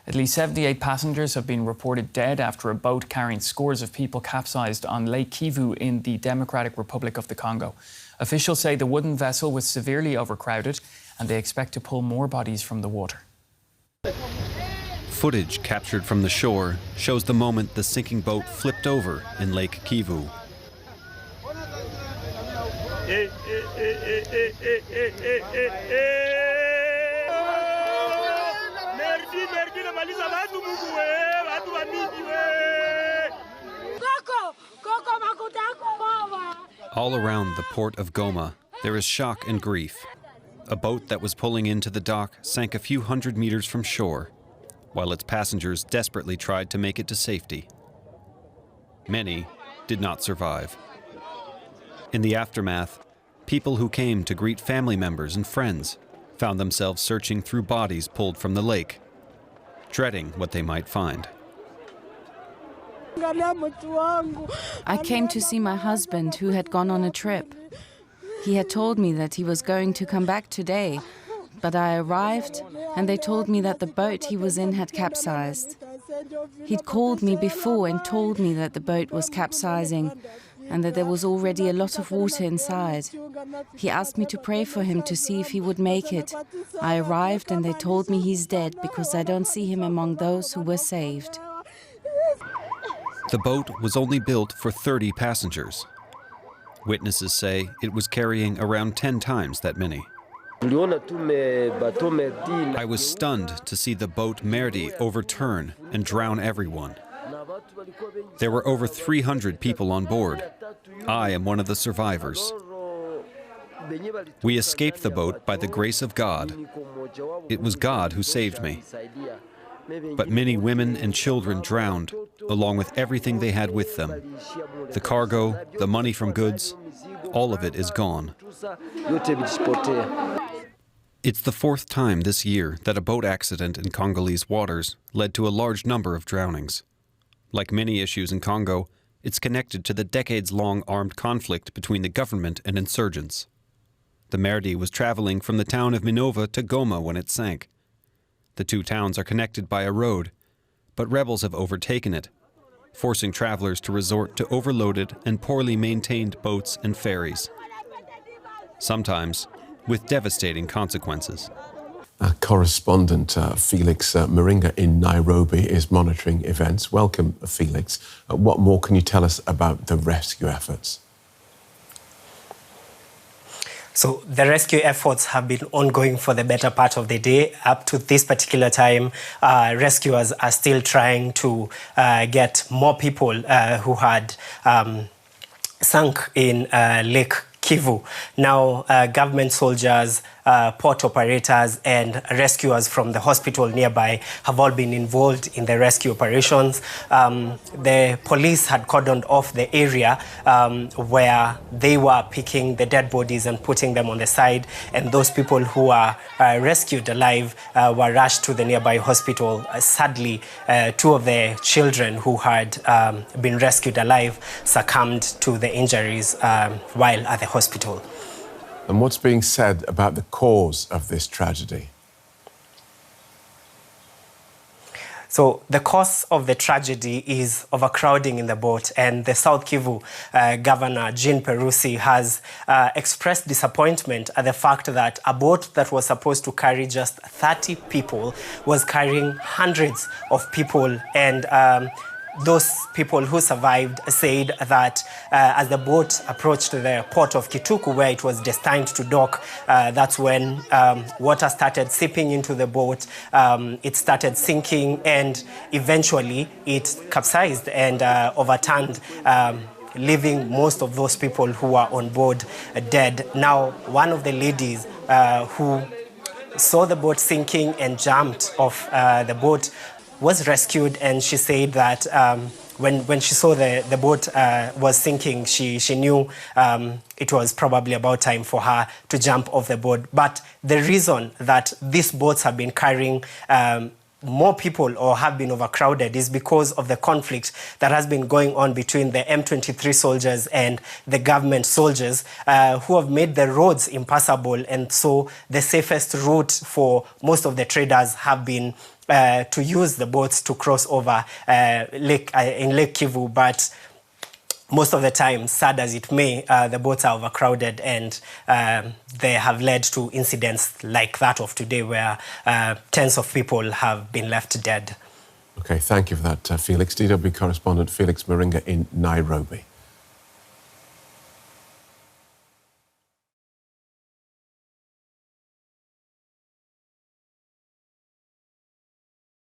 At least 78 passengers have been reported dead after a boat carrying scores of people capsized on Lake Kivu in the Democratic Republic of the Congo. Officials say the wooden vessel was severely overcrowded and they expect to pull more bodies from the water. Footage captured from the shore shows the moment the sinking boat flipped over in Lake Kivu. All around the port of Goma, there is shock and grief. A boat that was pulling into the dock sank a few hundred meters from shore, while its passengers desperately tried to make it to safety. Many did not survive. In the aftermath, people who came to greet family members and friends found themselves searching through bodies pulled from the lake, dreading what they might find. I came to see my husband, who had gone on a trip. He had told me that he was going to come back today, but I arrived and they told me that the boat he was in had capsized. He'd called me before and told me that the boat was capsizing and that there was already a lot of water inside. He asked me to pray for him to see if he would make it. I arrived and they told me he's dead because I don't see him among those who were saved. The boat was only built for 30 passengers. Witnesses say it was carrying around 10 times that many. I was stunned to see the boat Merdi overturn and drown everyone. There were over 300 people on board. I am one of the survivors. We escaped the boat by the grace of God. It was God who saved me. But many women and children drowned, along with everything they had with them. The cargo, the money from goods, all of it is gone. It's the fourth time this year that a boat accident in Congolese waters led to a large number of drownings. Like many issues in Congo, it's connected to the decades-long armed conflict between the government and insurgents. The Merdi was traveling from the town of Minova to Goma when it sank. The two towns are connected by a road, but rebels have overtaken it, forcing travelers to resort to overloaded and poorly maintained boats and ferries. Sometimes with devastating consequences. Our correspondent Felix Maringa in Nairobi is monitoring events. Welcome, Felix. What more can you tell us about the rescue efforts? So the rescue efforts have been ongoing for the better part of the day. Up to this particular time, rescuers are still trying to get more people who had sunk in Lake Kivu. Now, government soldiers, port operators and rescuers from the hospital nearby have all been involved in the rescue operations. The police had cordoned off the area where they were picking the dead bodies and putting them on the side, and those people who were rescued alive were rushed to the nearby hospital. Sadly, two of the children who had been rescued alive succumbed to the injuries while at the hospital. And what's being said about the cause of this tragedy? So the cause of the tragedy is overcrowding in the boat, and the South Kivu Governor Jean Perusi has expressed disappointment at the fact that a boat that was supposed to carry just 30 people was carrying hundreds of people, and those people who survived said that as the boat approached the port of Kituku, where it was destined to dock, that's when water started seeping into the boat. It started sinking, and eventually it capsized and overturned, leaving most of those people who were on board dead. Now, one of the ladies who saw the boat sinking and jumped off the boat was rescued, and she said that when she saw the boat was sinking, she knew it was probably about time for her to jump off the boat. But the reason that these boats have been carrying more people or have been overcrowded is because of the conflict that has been going on between the M23 soldiers and the government soldiers who have made the roads impassable. And so the safest route for most of the traders have been to use the boats to cross over in Lake Kivu. But most of the time, sad as it may, the boats are overcrowded, and they have led to incidents like that of today where tens of people have been left dead. OK, thank you for that, Felix. DW Correspondent Felix Maringa in Nairobi.